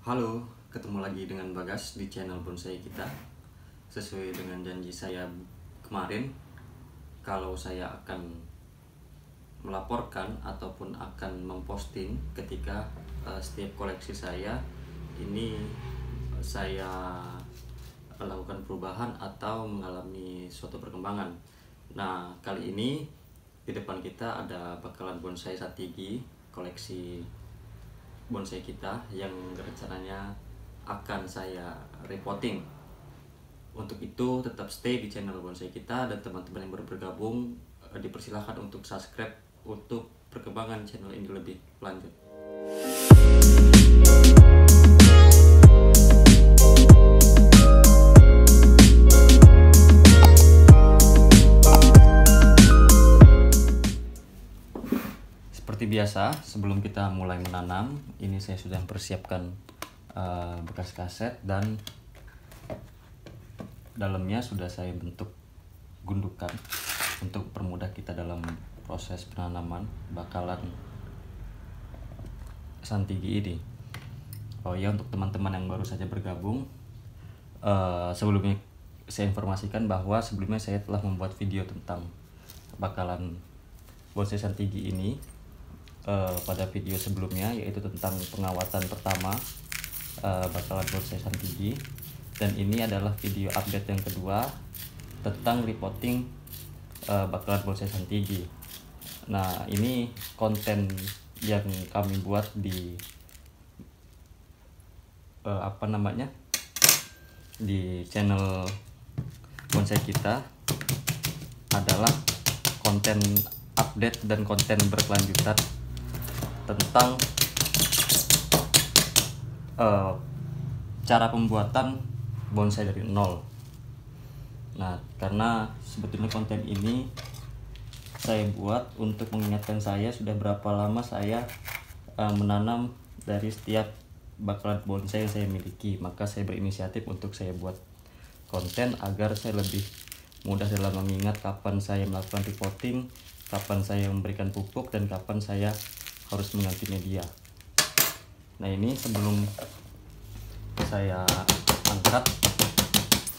Halo, ketemu lagi dengan Bagas di channel bonsai kita. Sesuai dengan janji saya kemarin, kalau saya akan melaporkan ataupun akan memposting ketika setiap koleksi saya ini saya lakukan perubahan atau mengalami suatu perkembangan. Nah, kali ini di depan kita ada bakalan bonsai satigi koleksi bonsai kita yang rencananya akan saya reporting. Untuk itu tetap stay di channel bonsai kita, dan teman-teman yang baru bergabung dipersilahkan untuk subscribe untuk perkembangan channel ini lebih lanjut. Seperti biasa, sebelum kita mulai menanam, ini saya sudah mempersiapkan bekas kaset dan dalamnya sudah saya bentuk gundukan untuk permudah kita dalam proses penanaman bakalan santigi ini. Oh ya, untuk teman-teman yang baru saja bergabung, sebelumnya saya informasikan bahwa sebelumnya saya telah membuat video tentang bakalan bonsai santigi ini pada video sebelumnya, yaitu tentang pengawatan pertama bakalan bonsai santigi, dan ini adalah video update yang kedua tentang reporting bakalan bonsai santigi. Nah, ini konten yang kami buat di di channel bonsai kita adalah konten update dan konten berkelanjutan tentang cara pembuatan bonsai dari nol. Nah, karena sebetulnya konten ini saya buat untuk mengingatkan saya sudah berapa lama saya menanam dari setiap bakalan bonsai yang saya miliki, maka saya berinisiatif untuk saya buat konten agar saya lebih mudah dalam mengingat kapan saya melakukan reporting, kapan saya memberikan pupuk, dan kapan saya harus mengganti media. Nah, ini sebelum saya angkat,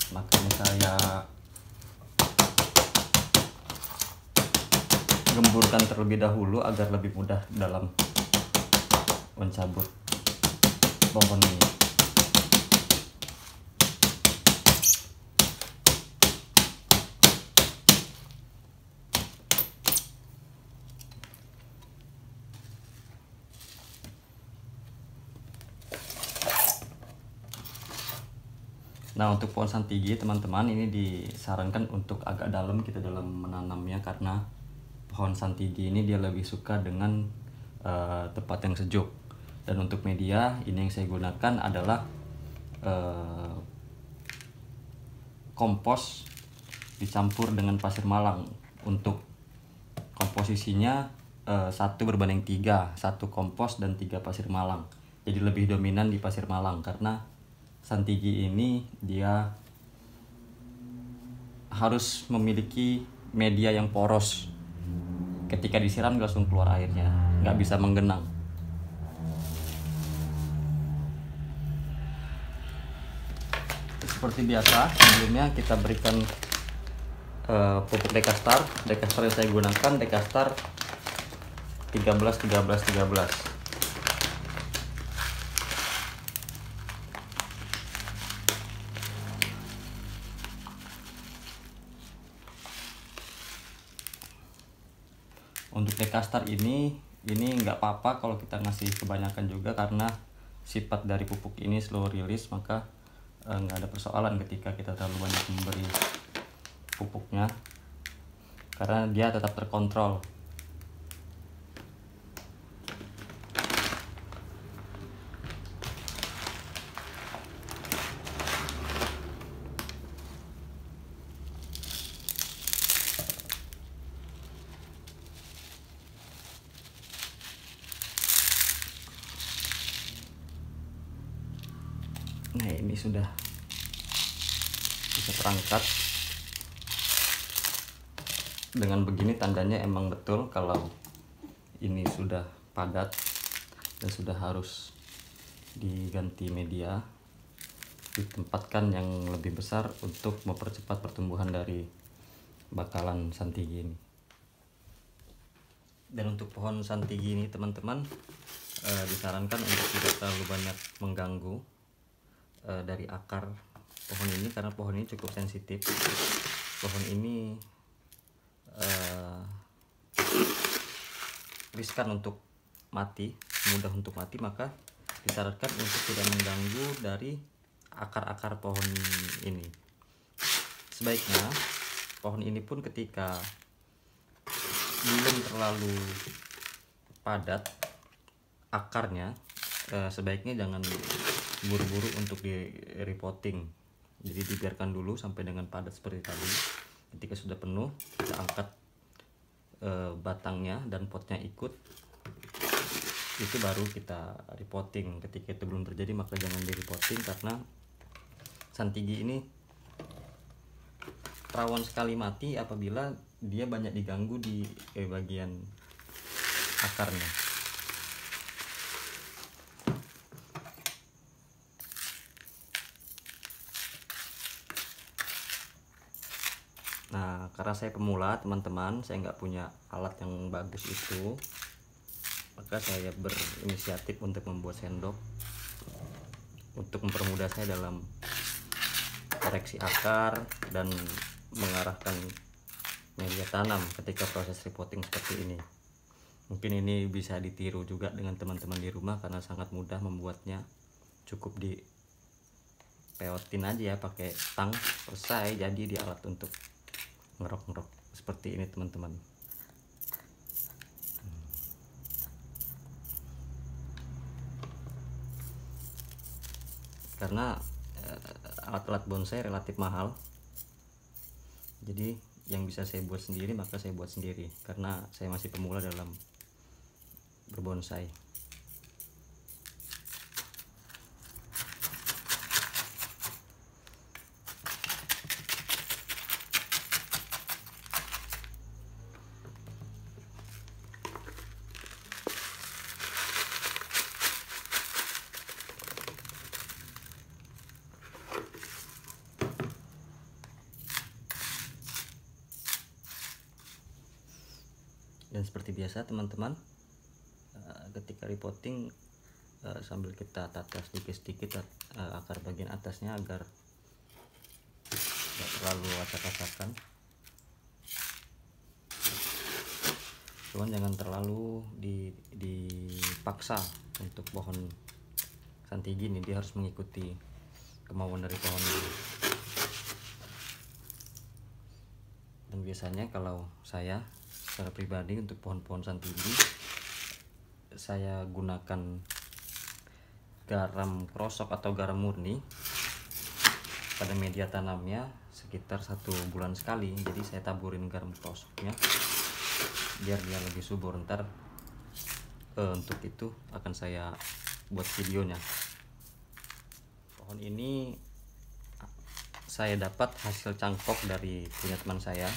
makanya saya gemburkan terlebih dahulu agar lebih mudah dalam mencabut pohon ini. Nah, untuk pohon santigi teman-teman, ini disarankan untuk agak dalam kita dalam menanamnya, karena pohon santigi ini dia lebih suka dengan tempat yang sejuk. Dan untuk media ini yang saya gunakan adalah kompos dicampur dengan pasir malang. Untuk komposisinya 1:3, 1 kompos dan 3 pasir malang. Jadi lebih dominan di pasir malang karena santigi ini dia harus memiliki media yang poros. Ketika disiram langsung keluar airnya, nggak bisa menggenang. Seperti biasa, sebelumnya kita berikan pupuk Dekastar. Dekastar yang saya gunakan Dekastar 13-13-13. Untuk Dekastar ini nggak apa-apa kalau kita ngasih kebanyakan juga, karena sifat dari pupuk ini slow release, maka nggak ada persoalan ketika kita terlalu banyak memberi pupuknya, karena dia tetap terkontrol. Nah, ini sudah bisa terangkat. Dengan begini tandanya emang betul kalau ini sudah padat dan sudah harus diganti media, ditempatkan yang lebih besar untuk mempercepat pertumbuhan dari bakalan santigi ini. Dan untuk pohon santigi ini teman-teman, disarankan untuk tidak terlalu banyak mengganggu dari akar pohon ini, karena pohon ini cukup sensitif. Pohon ini riskan untuk mati, mudah untuk mati, maka disarankan untuk tidak mengganggu dari akar-akar pohon ini. Sebaiknya pohon ini pun ketika belum terlalu padat akarnya, sebaiknya jangan buru-buru untuk di repotting. Jadi dibiarkan dulu sampai dengan padat seperti tadi. Ketika sudah penuh, kita angkat batangnya dan potnya ikut, itu baru kita repotting. Ketika itu belum terjadi, maka jangan di repotting, karena santigi ini rawan sekali mati apabila dia banyak diganggu di bagian akarnya. Nah, karena saya pemula teman-teman, saya nggak punya alat yang bagus itu, maka saya berinisiatif untuk membuat sendok untuk mempermudah saya dalam koreksi akar dan mengarahkan media tanam ketika proses repotting seperti ini. Mungkin ini bisa ditiru juga dengan teman-teman di rumah, karena sangat mudah membuatnya. Cukup di peotin aja ya pakai tang, selesai jadi di alat untuk ngerok-ngerok seperti ini teman-teman. Karena alat-alat bonsai relatif mahal, jadi yang bisa saya buat sendiri maka saya buat sendiri, karena saya masih pemula dalam berbonsai. Dan seperti biasa teman-teman, ketika repotting sambil kita tata sedikit-sedikit akar bagian atasnya agar tidak terlalu acak-acakan. Cuman jangan terlalu dipaksa untuk pohon santigi ini, dia harus mengikuti kemauan dari pohon ini. Dan biasanya kalau saya secara pribadi untuk pohon-pohon santigi, saya gunakan garam krosok atau garam murni pada media tanamnya sekitar 1 bulan sekali. Jadi saya taburin garam krosoknya biar dia lebih subur. Ntar untuk itu akan saya buat videonya. Pohon ini saya dapat hasil cangkok dari punya teman saya,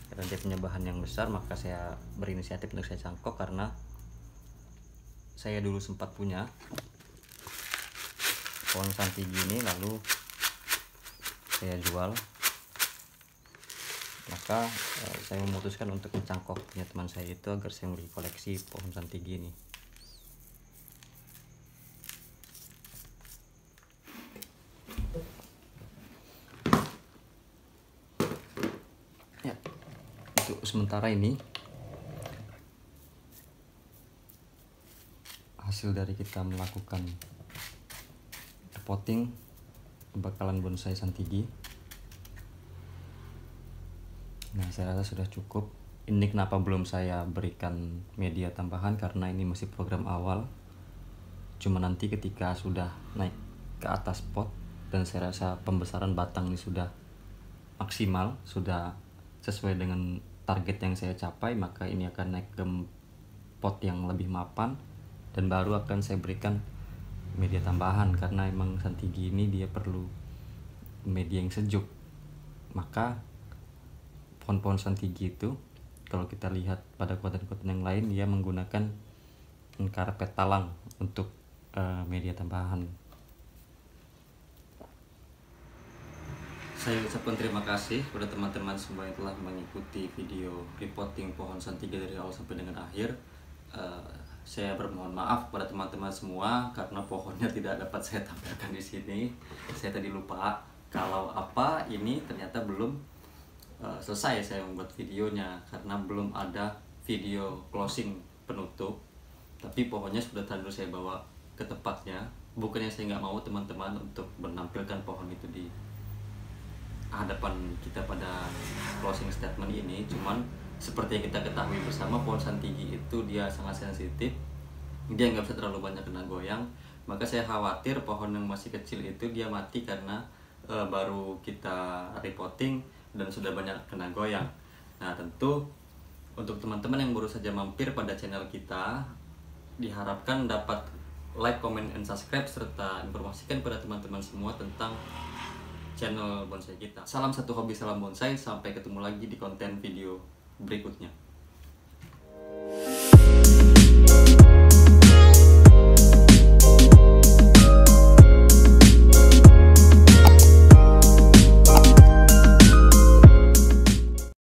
karena dia punya bahan yang besar, maka saya berinisiatif untuk saya cangkok, karena saya dulu sempat punya pohon santigi ini lalu saya jual, maka saya memutuskan untuk mencangkok punya teman saya itu agar saya memiliki koleksi pohon santigi ini. Ya, untuk sementara ini hasil dari kita melakukan repotting bakalan bonsai santigi. Nah, saya rasa sudah cukup. Ini kenapa belum saya berikan media tambahan, karena ini masih program awal. Cuma nanti ketika sudah naik ke atas pot dan saya rasa pembesaran batang ini sudah maksimal, sudah sesuai dengan target yang saya capai, maka ini akan naik ke pot yang lebih mapan dan baru akan saya berikan media tambahan, karena emang santigi ini dia perlu media yang sejuk. Maka pohon-pohon santigi itu kalau kita lihat pada konten-konten yang lain, dia menggunakan karpet talang untuk media tambahan. Saya ucapkan terima kasih kepada teman-teman semua yang telah mengikuti video repotting pohon santiga dari awal sampai dengan akhir. Saya bermohon maaf kepada teman-teman semua karena pohonnya tidak dapat saya tampilkan di sini. Saya tadi lupa kalau apa ini ternyata belum selesai saya membuat videonya karena belum ada video closing penutup. Tapi pohonnya sudah tadi saya bawa ke tempatnya. Bukannya saya nggak mau teman-teman untuk menampilkan pohon itu di hadapan kita pada closing statement ini, cuman seperti yang kita ketahui bersama, pohon santigi itu dia sangat sensitif, dia nggak bisa terlalu banyak kena goyang. Maka saya khawatir pohon yang masih kecil itu dia mati karena baru kita repotting dan sudah banyak kena goyang. Nah tentu untuk teman-teman yang baru saja mampir pada channel kita, diharapkan dapat like, comment, and subscribe serta informasikan pada teman-teman semua tentang channel bonsai kita. Salam satu hobi, salam bonsai. Sampai ketemu lagi di konten video berikutnya.